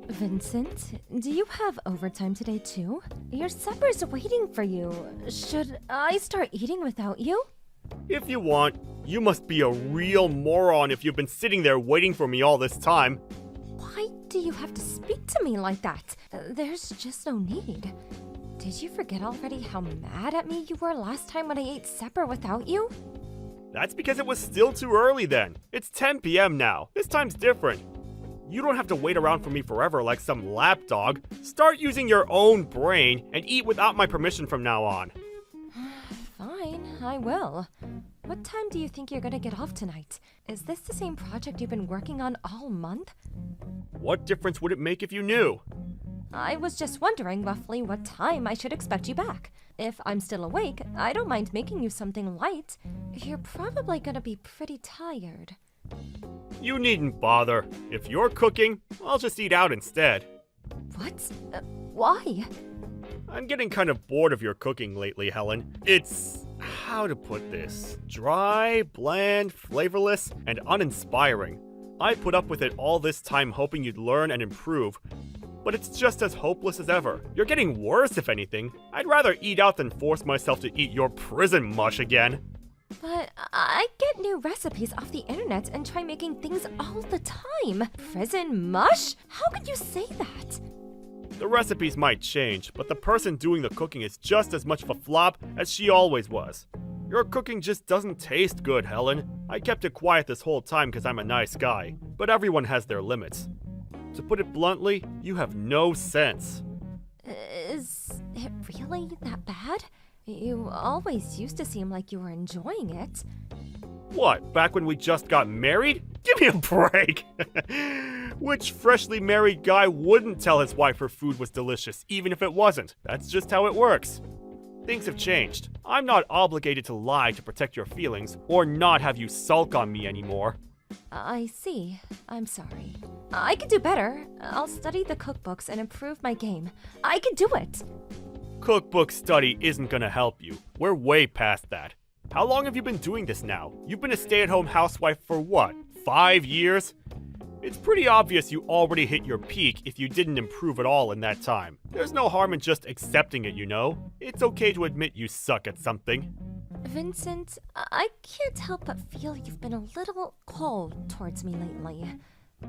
Vincent, do you have overtime today too? Your supper's waiting for you. Should I start eating without you? If you want, you must be a real moron if you've been sitting there waiting for me all this time. Why do you have to speak to me like that? There's just no need. Did you forget already how mad at me you were last time when I ate supper without you? That's because it was still too early then. It's 10 p.m. now. This time's different. You don't have to wait around for me forever like some lapdog. Start using your own brain and eat without my permission from now on. Fine, I will. What time do you think you're gonna get off tonight? Is this the same project you've been working on all month? What difference would it make if you knew? I was just wondering roughly what time I should expect you back. If I'm still awake, I don't mind making you something light. You're probably gonna be pretty tired. You needn't bother. If you're cooking, I'll just eat out instead. What? Why? I'm getting kind of bored of your cooking lately, Helen. It's... how to put this? Dry, bland, flavorless, and uninspiring. I put up with it all this time hoping you'd learn and improve, but it's just as hopeless as ever. You're getting worse, if anything. I'd rather eat out than force myself to eat your prison mush again. But I get new recipes off the internet and try making things all the time. Prison mush? How could you say that? The recipes might change, but the person doing the cooking is just as much of a flop as she always was. Your cooking just doesn't taste good, Helen. I kept it quiet this whole time because I'm a nice guy, but everyone has their limits. To put it bluntly, you have no sense. Is it really that bad? You always used to seem like you were enjoying it. What, back when we just got married? Give me a break! Which freshly married guy wouldn't tell his wife her food was delicious, even if it wasn't? That's just how it works. Things have changed. I'm not obligated to lie to protect your feelings, or not have you sulk on me anymore. I see. I'm sorry. I can do better. I'll study the cookbooks and improve my game. I can do it! Cookbook study isn't gonna help you. We're way past that. How long have you been doing this now? You've been a stay-at-home housewife for what, 5 years? It's pretty obvious you already hit your peak if you didn't improve at all in that time. There's no harm in just accepting it, you know? It's okay to admit you suck at something. Vincent, I can't help but feel you've been a little cold towards me lately.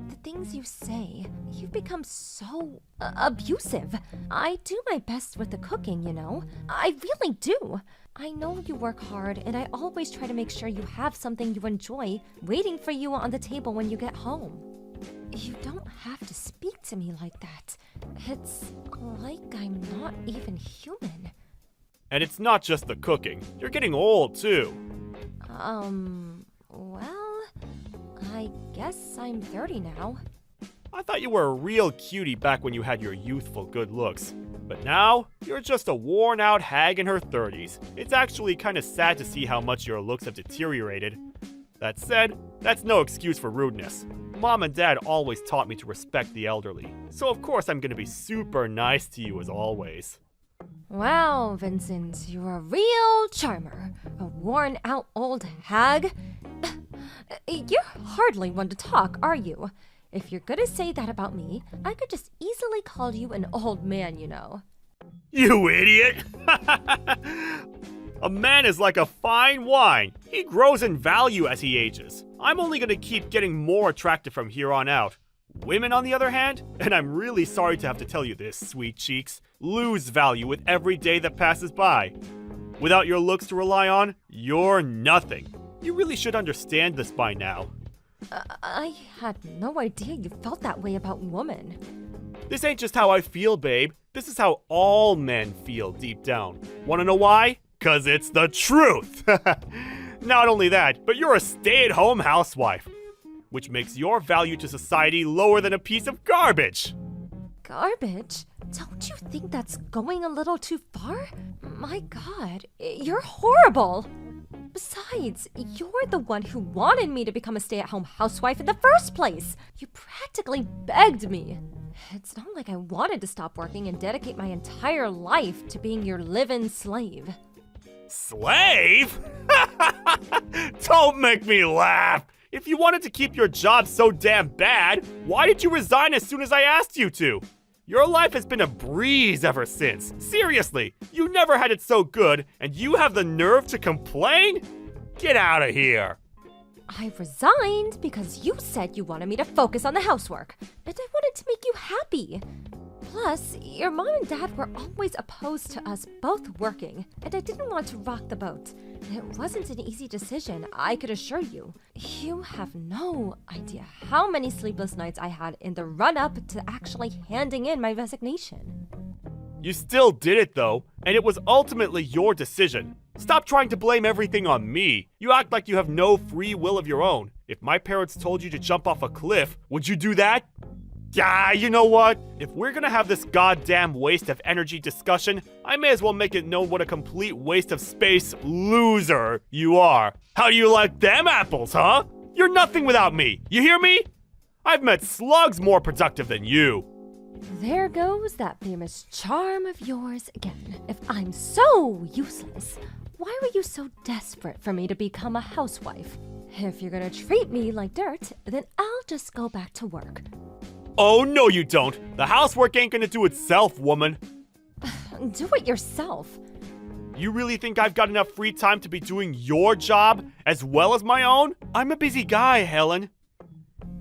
The things you say, you've become so abusive. I do my best with the cooking, you know? I really do. I know you work hard, and I always try to make sure you have something you enjoy waiting for you on the table when you get home. You don't have to speak to me like that. It's like I'm not even human. And it's not just the cooking. You're getting old, too. Well, I guess I'm 30 now. I thought you were a real cutie back when you had your youthful good looks. But now, you're just a worn-out hag in her 30s. It's actually kind of sad to see how much your looks have deteriorated. That said, that's no excuse for rudeness. Mom and Dad always taught me to respect the elderly, so of course I'm gonna be super nice to you as always. Wow, Vincent, you're a real charmer. A worn-out old hag. You're hardly one to talk, are you? If you're gonna say that about me, I could just easily call you an old man, you know. You idiot! A man is like a fine wine. He grows in value as he ages. I'm only gonna keep getting more attractive from here on out. Women, on the other hand, and I'm really sorry to have to tell you this, sweet cheeks, lose value with every day that passes by. Without your looks to rely on, you're nothing. You really should understand this by now. I had no idea you felt that way about women. This ain't just how I feel, babe. This is how all men feel deep down. Wanna know why? 'Cause it's the truth! Not only that, but you're a stay-at-home housewife, which makes your value to society lower than a piece of garbage. Garbage? Don't you think that's going a little too far? My God, you're horrible! Besides, you're the one who wanted me to become a stay-at-home housewife in the first place! You practically begged me! It's not like I wanted to stop working and dedicate my entire life to being your live-in slave. Slave? Don't make me laugh! If you wanted to keep your job so damn bad, why did you resign as soon as I asked you to? Your life has been a breeze ever since. Seriously, you never had it so good, and you have the nerve to complain? Get out of here. I resigned because you said you wanted me to focus on the housework, and I wanted to make you happy. Plus, your mom and dad were always opposed to us both working, and I didn't want to rock the boat. It wasn't an easy decision, I could assure you. You have no idea how many sleepless nights I had in the run-up to actually handing in my resignation. You still did it though, and it was ultimately your decision. Stop trying to blame everything on me. You act like you have no free will of your own. If my parents told you to jump off a cliff, would you do that? Yeah, you know what? If we're gonna have this goddamn waste of energy discussion, I may as well make it known what a complete waste of space loser you are. How do you like them apples, huh? You're nothing without me. You hear me? I've met slugs more productive than you. There goes that famous charm of yours again. If I'm so useless, why were you so desperate for me to become a housewife? If you're gonna treat me like dirt, then I'll just go back to work. Oh, no you don't. The housework ain't gonna do itself, woman. Do it yourself. You really think I've got enough free time to be doing your job as well as my own? I'm a busy guy, Helen.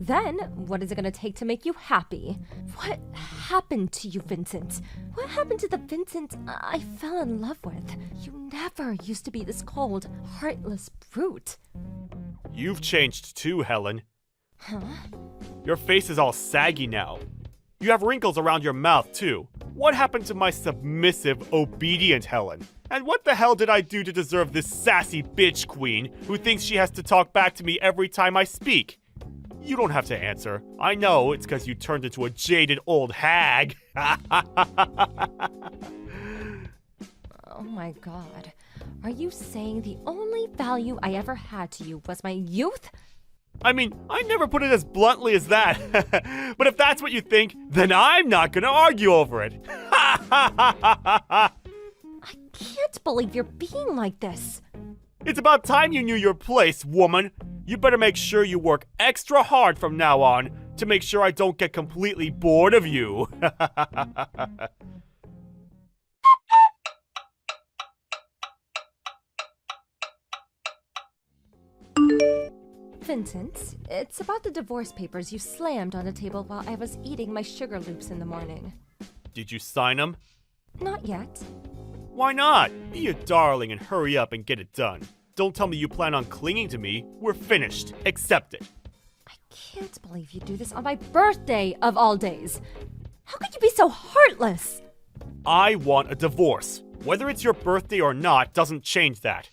Then, what is it gonna take to make you happy? What happened to you, Vincent? What happened to the Vincent I fell in love with? You never used to be this cold, heartless brute. You've changed too, Helen. Huh? Your face is all saggy now. You have wrinkles around your mouth too. What happened to my submissive, obedient Helen? And what the hell did I do to deserve this sassy bitch queen who thinks she has to talk back to me every time I speak? You don't have to answer. I know it's because you turned into a jaded old hag. Oh my god. Are you saying the only value I ever had to you was my youth? I mean, I never put it as bluntly as that. But if that's what you think, then I'm not gonna argue over it. I can't believe you're being like this. It's about time you knew your place, woman. You better make sure you work extra hard from now on to make sure I don't get completely bored of you. Vincent, it's about the divorce papers you slammed on the table while I was eating my sugar loops in the morning. Did you sign them? Not yet. Why not? Be a darling and hurry up and get it done. Don't tell me you plan on clinging to me. We're finished. Accept it. I can't believe you do this on my birthday of all days. How could you be so heartless? I want a divorce. Whether it's your birthday or not doesn't change that.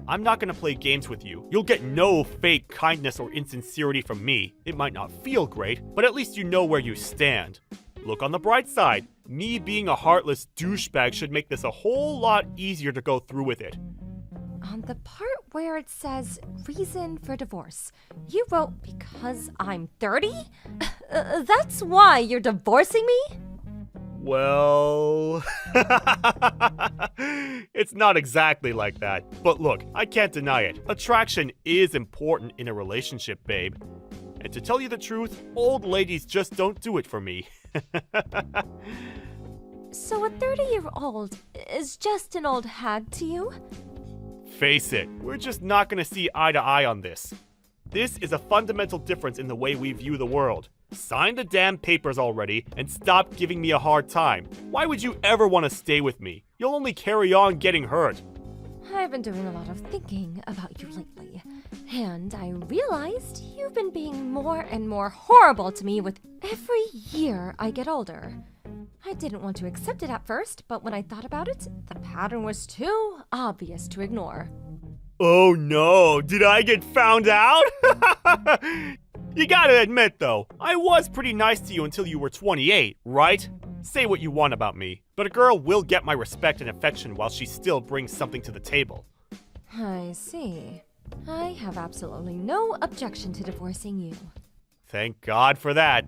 I'm not gonna play games with you. You'll get no fake kindness or insincerity from me. It might not feel great, but at least you know where you stand. Look on the bright side. Me being a heartless douchebag should make this a whole lot easier to go through with it. On the part where it says reason for divorce, you wrote because I'm 30? That's why you're divorcing me? Well, it's not exactly like that. But look, I can't deny it. Attraction is important in a relationship, babe. And to tell you the truth, old ladies just don't do it for me. So a 30-year-old is just an old hag to you? Face it, we're just not gonna see eye to eye on this. This is a fundamental difference in the way we view the world. Sign the damn papers already and stop giving me a hard time. Why would you ever want to stay with me? You'll only carry on getting hurt. I've been doing a lot of thinking about you lately, and I realized you've been being more and more horrible to me with every year I get older. I didn't want to accept it at first, but when I thought about it, the pattern was too obvious to ignore. Oh no, did I get found out? You gotta admit though, I was pretty nice to you until you were 28, right? Say what you want about me, but a girl will get my respect and affection while she still brings something to the table. I see. I have absolutely no objection to divorcing you. Thank God for that.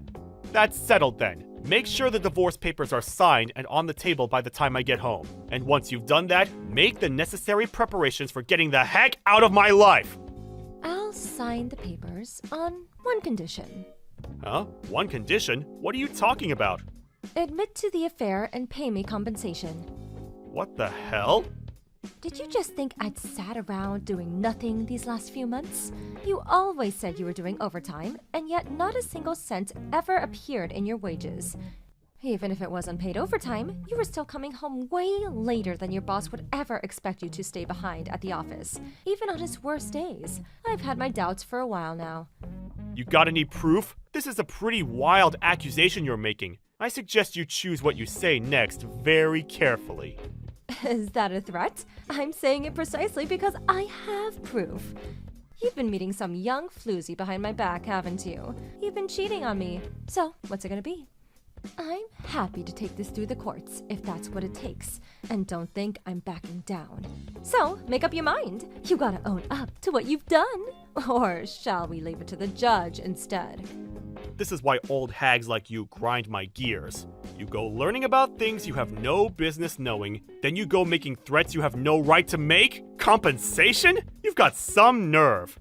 That's settled then. Make sure the divorce papers are signed and on the table by the time I get home. And once you've done that, make the necessary preparations for getting the heck out of my life. I'll I'll sign the papers on one condition. Huh? One condition? What are you talking about? Admit to the affair and pay me compensation. What the hell? Did you just think I'd sat around doing nothing these last few months? You always said you were doing overtime, and yet not a single cent ever appeared in your wages. Even if it was unpaid overtime, you were still coming home way later than your boss would ever expect you to stay behind at the office, even on his worst days. I've had my doubts for a while now. You got any proof? This is a pretty wild accusation you're making. I suggest you choose what you say next very carefully. Is that a threat? I'm saying it precisely because I have proof. You've been meeting some young floozy behind my back, haven't you? You've been cheating on me. So, what's it gonna be? I'm happy to take this through the courts if that's what it takes, and don't think I'm backing down. So, make up your mind. You gotta own up to what you've done. Or shall we leave it to the judge instead? This is why old hags like you grind my gears. You go learning about things you have no business knowing, then you go making threats you have no right to make? Compensation? You've got some nerve.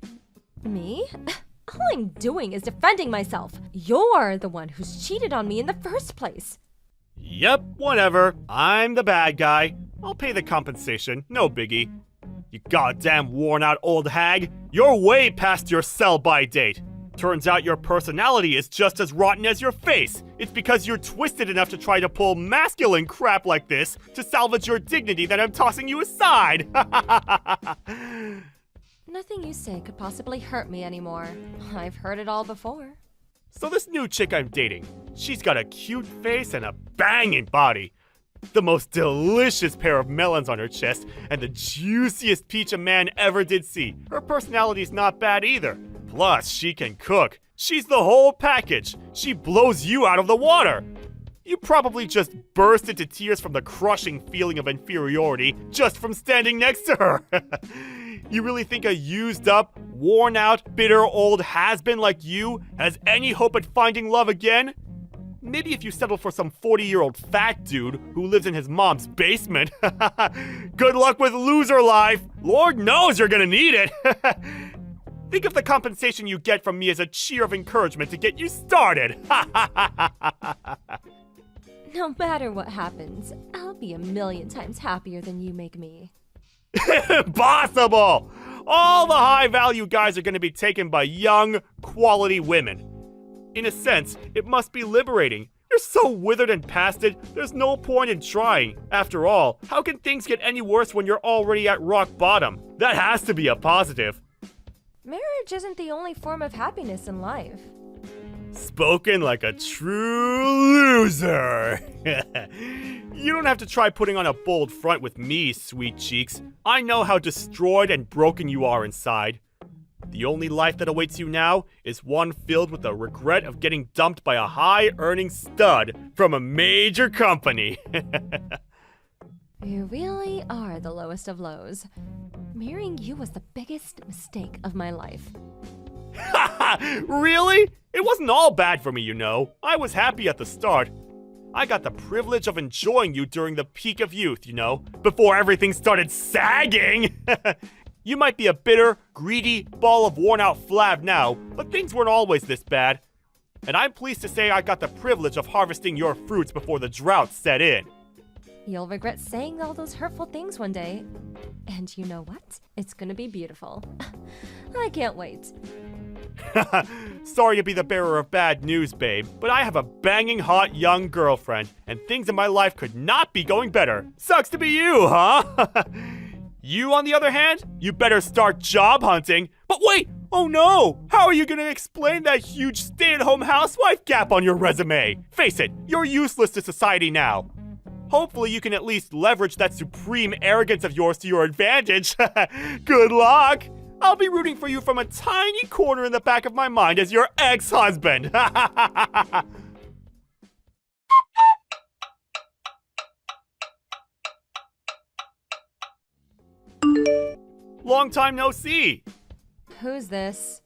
Me? All I'm doing is defending myself. You're the one who's cheated on me in the first place. Yep, whatever. I'm the bad guy. I'll pay the compensation, no biggie. You goddamn worn-out old hag. You're way past your sell-by date. Turns out your personality is just as rotten as your face. It's because you're twisted enough to try to pull masculine crap like this to salvage your dignity that I'm tossing you aside. Nothing you say could possibly hurt me anymore. I've heard it all before. So this new chick I'm dating, she's got a cute face and a banging body. The most delicious pair of melons on her chest and the juiciest peach a man ever did see. Her personality's not bad either. Plus, she can cook. She's the whole package. She blows you out of the water. You probably just burst into tears from the crushing feeling of inferiority just from standing next to her. You really think a used up, worn out, bitter old has-been like you has any hope at finding love again? Maybe if you settle for some 40-year-old fat dude who lives in his mom's basement. Good luck with loser life. Lord knows you're gonna need it. Think of the compensation you get from me as a cheer of encouragement to get you started. No matter what happens, I'll be a million times happier than you make me. Impossible! All the high-value guys are going to be taken by young, quality women. In a sense, it must be liberating. You're so withered and past it, there's no point in trying. After all, how can things get any worse when you're already at rock bottom? That has to be a positive. Marriage isn't the only form of happiness in life. Spoken like a true loser. You don't have to try putting on a bold front with me, sweet cheeks. I know how destroyed and broken you are inside. The only life that awaits you now is one filled with the regret of getting dumped by a high-earning stud from a major company. You really are the lowest of lows. Marrying you was the biggest mistake of my life. Really? It wasn't all bad for me, you know. I was happy at the start. I got the privilege of enjoying you during the peak of youth, you know, before everything started sagging. You might be a bitter, greedy ball of worn-out flab now, but things weren't always this bad. And I'm pleased to say I got the privilege of harvesting your fruits before the drought set in. You'll regret saying all those hurtful things one day. And you know what? It's gonna be beautiful. I can't wait. Sorry to be the bearer of bad news, babe, but I have a banging hot young girlfriend, and things in my life could not be going better. Sucks to be you, huh? You, on the other hand, you better start job hunting. But wait! Oh no! How are you gonna explain that huge stay-at-home housewife gap on your resume? Face it, you're useless to society now. Hopefully you can at least leverage that supreme arrogance of yours to your advantage. Good luck! I'll be rooting for you from a tiny corner in the back of my mind as your ex-husband. Long time no see. Who's this?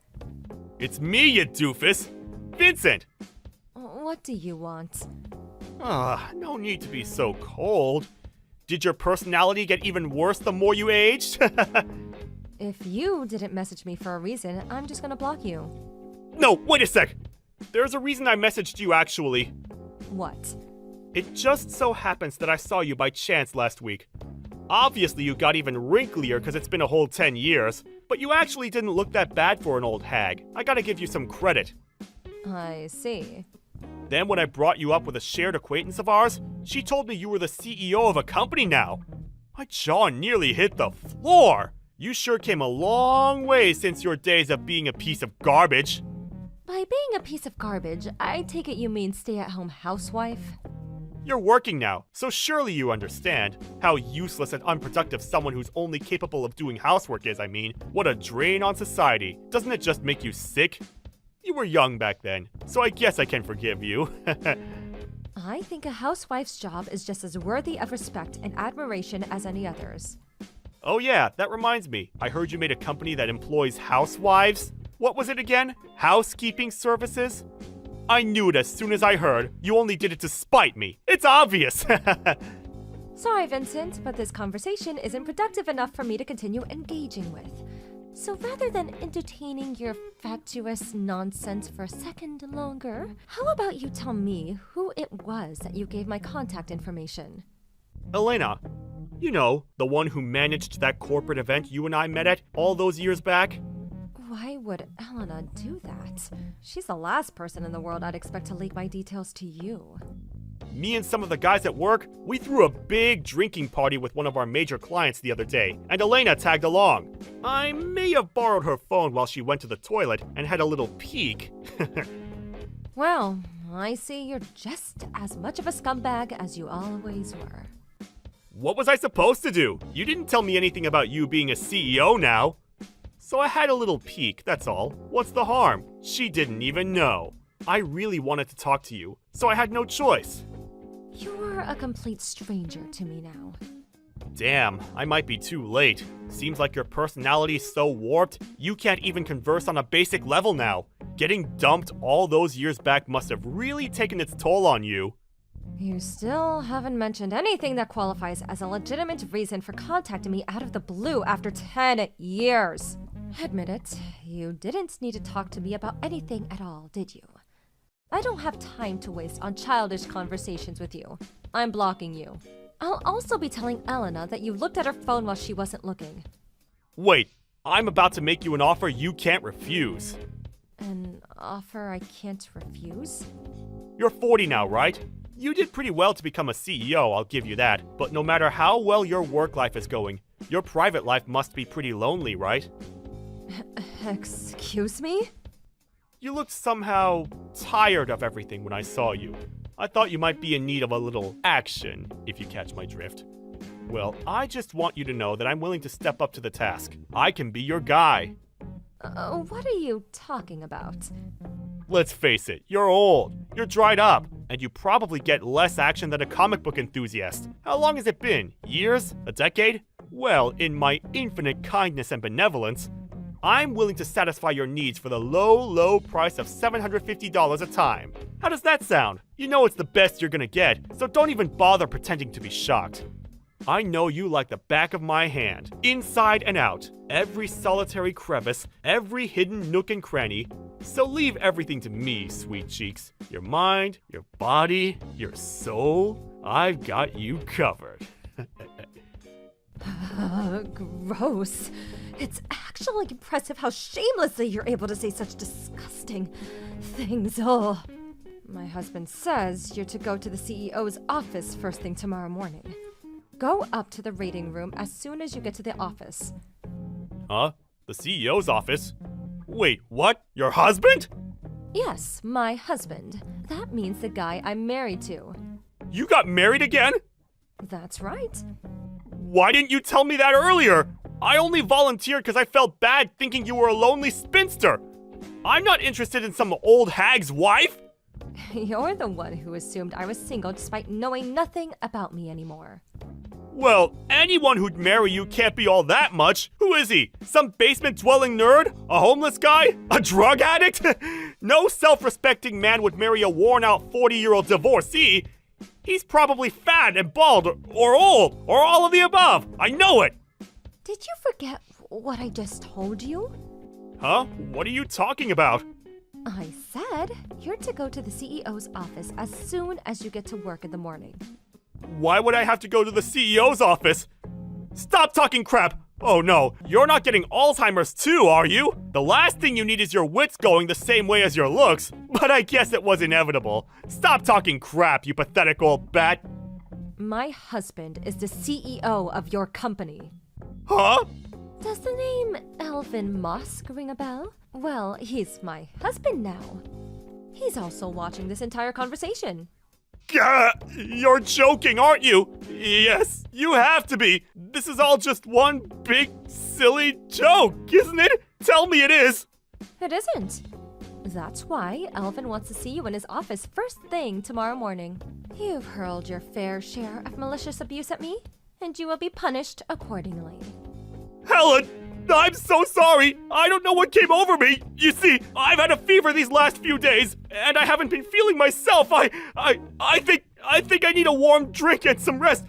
It's me, you doofus. Vincent. What do you want? No need to be so cold. Did your personality get even worse the more you aged? If you didn't message me for a reason, I'm just gonna block you. No, wait a sec! There's a reason I messaged you, actually. What? It just so happens that I saw you by chance last week. Obviously, you got even wrinklier because it's been a whole 10 years, but you actually didn't look that bad for an old hag. I gotta give you some credit. I see. Then when I brought you up with a shared acquaintance of ours, she told me you were the CEO of a company now. My jaw nearly hit the floor. You sure came a long way since your days of being a piece of garbage. By being a piece of garbage, I take it you mean stay-at-home housewife? You're working now, so surely you understand how useless and unproductive someone who's only capable of doing housework is, I mean. What a drain on society. Doesn't it just make you sick? You were young back then, so I guess I can forgive you. I think a housewife's job is just as worthy of respect and admiration as any others. Oh yeah, that reminds me. I heard you made a company that employs housewives. What was it again? Housekeeping services? I knew it as soon as I heard. You only did it to spite me. It's obvious. Sorry, Vincent, but this conversation isn't productive enough for me to continue engaging with. So rather than entertaining your fatuous nonsense for a second longer, how about you tell me who it was that you gave my contact information? Elena, you know, the one who managed that corporate event you and I met at all those years back? Why would Elena do that? She's the last person in the world I'd expect to leak my details to you. Me and some of the guys at work, we threw a big drinking party with one of our major clients the other day, and Elena tagged along. I may have borrowed her phone while she went to the toilet and had a little peek. Well, I see you're just as much of a scumbag as you always were. What was I supposed to do? You didn't tell me anything about you being a CEO now. So I had a little peek, that's all. What's the harm? She didn't even know. I really wanted to talk to you, so I had no choice. You're a complete stranger to me now. Damn, I might be too late. Seems like your personality's so warped, you can't even converse on a basic level now. Getting dumped all those years back must have really taken its toll on you. You still haven't mentioned anything that qualifies as a legitimate reason for contacting me out of the blue after 10 years. Admit it, you didn't need to talk to me about anything at all, did you? I don't have time to waste on childish conversations with you. I'm blocking you. I'll also be telling Elena that you looked at her phone while she wasn't looking. Wait, I'm about to make you an offer you can't refuse. An offer I can't refuse? You're 40 now, right? You did pretty well to become a CEO, I'll give you that. But no matter how well your work life is going, your private life must be pretty lonely, right? Excuse me? You looked somehow tired of everything when I saw you. I thought you might be in need of a little action, if you catch my drift. Well, I just want you to know that I'm willing to step up to the task. I can be your guy. What are you talking about? Let's face it, you're old, you're dried up, and you probably get less action than a comic book enthusiast. How long has it been? Years? A decade? Well, in my infinite kindness and benevolence, I'm willing to satisfy your needs for the low price of $750 a time. How does that sound? You know it's the best you're gonna get, so don't even bother pretending to be shocked. I know you like the back of my hand, inside and out, every solitary crevice, every hidden nook and cranny. So leave everything to me, sweet cheeks. Your mind, your body, your soul, I've got you covered. Gross. It's actually impressive how shamelessly you're able to say such disgusting things. Oh. My husband says you're to go to the CEO's office first thing tomorrow morning. Go up to the rating room as soon as you get to the office. Huh? The CEO's office? Wait, what? Your husband? Yes, my husband. That means the guy I'm married to. You got married again? That's right. Why didn't you tell me that earlier? I only volunteered because I felt bad thinking you were a lonely spinster. I'm not interested in some old hag's wife. You're the one who assumed I was single despite knowing nothing about me anymore. Well, anyone who'd marry you can't be all that much. Who is he? Some basement-dwelling nerd? A homeless guy? A drug addict? No self-respecting man would marry a worn-out 40-year-old divorcee. He's probably fat and bald or old or all of the above. I know it. Did you forget what I just told you? Huh? What are you talking about? I said you're to go to the CEO's office as soon as you get to work in the morning. Why would I have to go to the CEO's office? Stop talking crap! Oh no, you're not getting Alzheimer's too, are you? The last thing you need is your wits going the same way as your looks, but I guess it was inevitable. Stop talking crap, you pathetic old bat. My husband is the CEO of your company. Huh? Does the name Elvin Musk ring a bell? Well, he's my husband now. He's also watching this entire conversation. Gah! You're joking, aren't you? Yes, you have to be. This is all just one big, silly joke, isn't it? Tell me it is. It isn't. That's why Elvin wants to see you in his office first thing tomorrow morning. You've hurled your fair share of malicious abuse at me, and you will be punished accordingly. Helen, I'm so sorry. I don't know what came over me. You see, I've had a fever these last few days, and I haven't been feeling myself. I think I need a warm drink and some rest.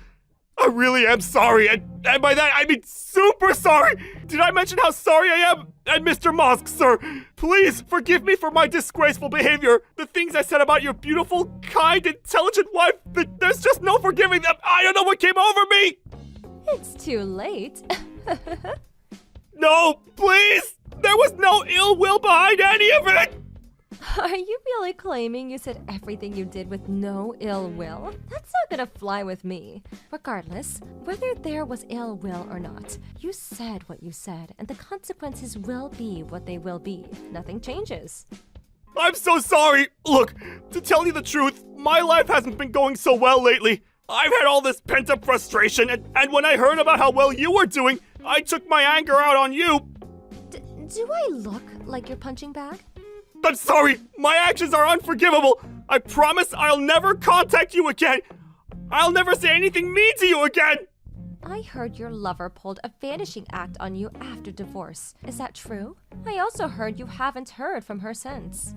I really am sorry, and by that I mean super sorry. Did I mention how sorry I am? And Mr. Musk, sir, please forgive me for my disgraceful behavior. The things I said about your beautiful, kind, intelligent wife, there's just no forgiving them. I don't know what came over me. It's too late. No, please! There was no ill will behind any of it! Are you really claiming you said everything you did with no ill will? That's not gonna fly with me. Regardless, whether there was ill will or not, you said what you said, and the consequences will be what they will be. Nothing changes. I'm so sorry! Look, to tell you the truth, my life hasn't been going so well lately. I've had all this pent-up frustration, and when I heard about how well you were doing, I took my anger out on you. Do I look like your punching bag? I'm sorry, my actions are unforgivable. I promise I'll never contact you again. I'll never say anything mean to you again. I heard your lover pulled a vanishing act on you after divorce. Is that true? I also heard you haven't heard from her since.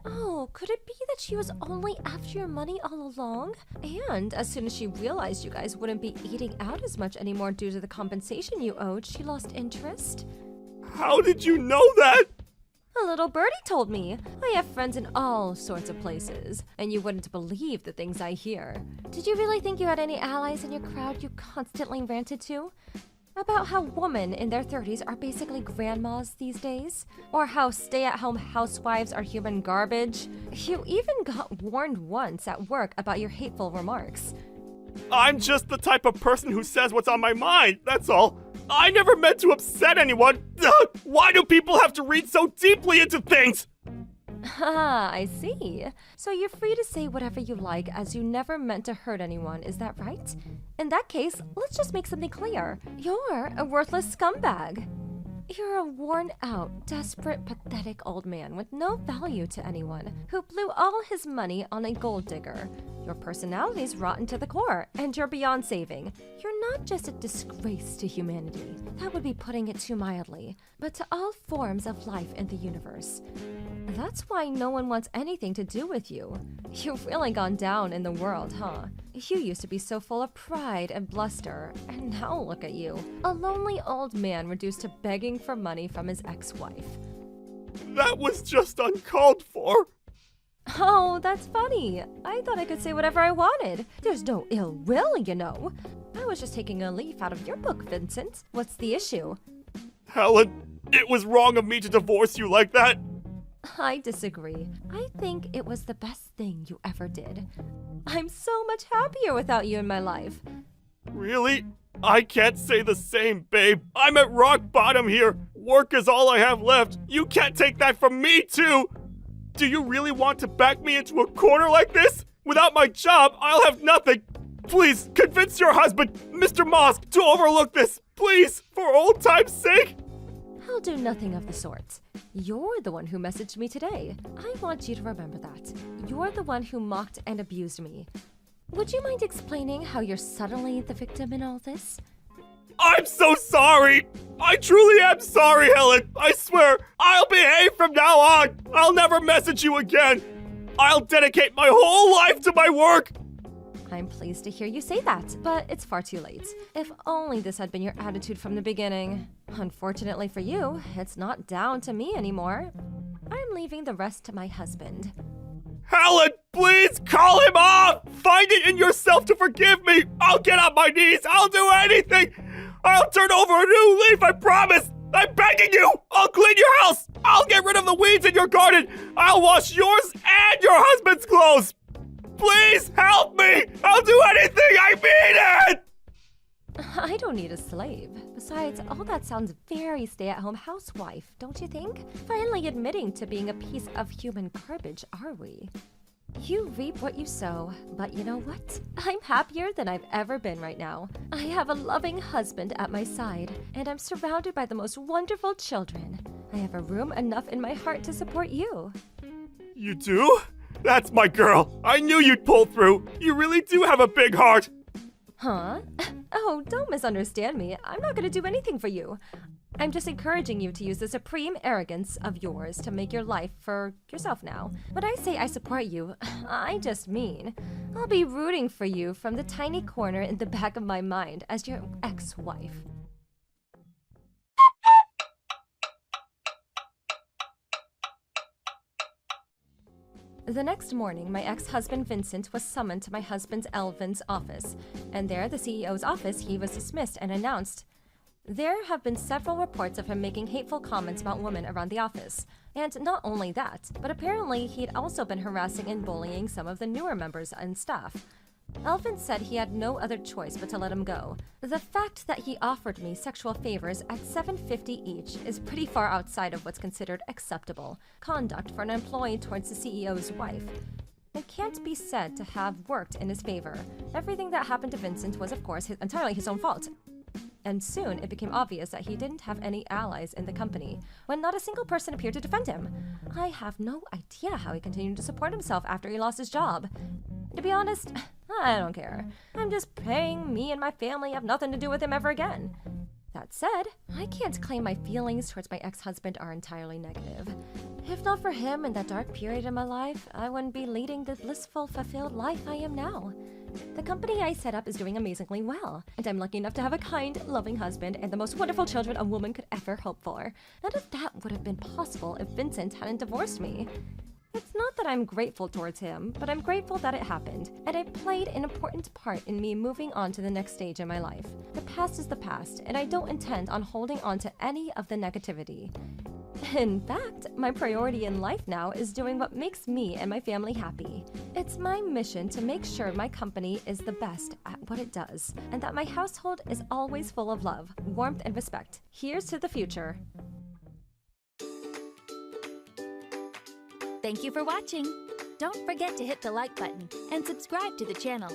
Oh, could it be that she was only after your money all along? And as soon as she realized you guys wouldn't be eating out as much anymore due to the compensation you owed, she lost interest? How did you know that? A little birdie told me. I have friends in all sorts of places, and you wouldn't believe the things I hear. Did you really think you had any allies in your crowd you constantly ranted to? About how women in their 30s are basically grandmas these days? Or how stay-at-home housewives are human garbage? You even got warned once at work about your hateful remarks. I'm just the type of person who says what's on my mind, that's all. I never meant to upset anyone. Why do people have to read so deeply into things? Ah, I see. So you're free to say whatever you like as you never meant to hurt anyone, is that right? In that case, let's just make something clear. You're a worthless scumbag. You're a worn-out, desperate, pathetic old man with no value to anyone who blew all his money on a gold digger. Your personality's rotten to the core, and you're beyond saving. You're not just a disgrace to humanity, that would be putting it too mildly, but to all forms of life in the universe. That's why no one wants anything to do with you. You've really gone down in the world, huh? You used to be so full of pride and bluster, and now look at you. A lonely old man reduced to begging for money from his ex-wife. That was just uncalled for. Oh, that's funny. I thought I could say whatever I wanted. There's no ill will, you know. I was just taking a leaf out of your book, Vincent. What's the issue? Helen, it was wrong of me to divorce you like that. I disagree. I think it was the best thing you ever did. I'm so much happier without you in my life. Really? I can't say the same, babe. I'm at rock bottom here. Work is all I have left. You can't take that from me, too. Do you really want to back me into a corner like this? Without my job, I'll have nothing. Please, convince your husband, Mr. Mosk, to overlook this. Please, for old time's sake. I'll do nothing of the sort. You're the one who messaged me today. I want you to remember that. You're the one who mocked and abused me. Would you mind explaining how you're suddenly the victim in all this? I'm so sorry. I truly am sorry, Helen. I swear, I'll behave from now on. I'll never message you again. I'll dedicate my whole life to my work. I'm pleased to hear you say that, but it's far too late. If only this had been your attitude from the beginning. Unfortunately for you, it's not down to me anymore. I'm leaving the rest to my husband. Helen, please call him off! Find it in yourself to forgive me! I'll get on my knees! I'll do anything! I'll turn over a new leaf, I promise! I'm begging you! I'll clean your house! I'll get rid of the weeds in your garden! I'll wash yours and your husband's clothes! Please help me! I'll do anything! I mean it! I don't need a slave. Besides, all that sounds very stay-at-home housewife, don't you think? Finally admitting to being a piece of human garbage, are we? You reap what you sow, but you know what? I'm happier than I've ever been right now. I have a loving husband at my side, and I'm surrounded by the most wonderful children. I have a room enough in my heart to support you. You do? That's my girl. I knew you'd pull through. You really do have a big heart. Huh? Oh, don't misunderstand me. I'm not going to do anything for you. I'm just encouraging you to use the supreme arrogance of yours to make your life for yourself now. When I say I support you, I just mean I'll be rooting for you from the tiny corner in the back of my mind as your ex-wife. The next morning, my ex-husband Vincent was summoned to my husband Elvin's office, and there, the CEO's office, he was dismissed and announced, "There have been several reports of him making hateful comments about women around the office. And not only that, but apparently he'd also been harassing and bullying some of the newer members and staff." Elvin said he had no other choice but to let him go. The fact that he offered me sexual favors at $7.50 each is pretty far outside of what's considered acceptable conduct for an employee towards the CEO's wife. It can't be said to have worked in his favor. Everything that happened to Vincent was, of course, entirely his own fault. And soon it became obvious that he didn't have any allies in the company, when not a single person appeared to defend him. I have no idea how he continued to support himself after he lost his job. To be honest, I don't care. I'm just praying me and my family have nothing to do with him ever again. That said, I can't claim my feelings towards my ex-husband are entirely negative. If not for him in that dark period in my life, I wouldn't be leading the blissful, fulfilled life I am now. The company I set up is doing amazingly well, and I'm lucky enough to have a kind, loving husband and the most wonderful children a woman could ever hope for. None of that would have been possible if Vincent hadn't divorced me. It's not that I'm grateful towards him, but I'm grateful that it happened, and it played an important part in me moving on to the next stage in my life. The past is the past, and I don't intend on holding on to any of the negativity. In fact, my priority in life now is doing what makes me and my family happy. It's my mission to make sure my company is the best at what it does, and that my household is always full of love, warmth, and respect. Here's to the future. Thank you for watching. Don't forget to hit the like button and subscribe to the channel.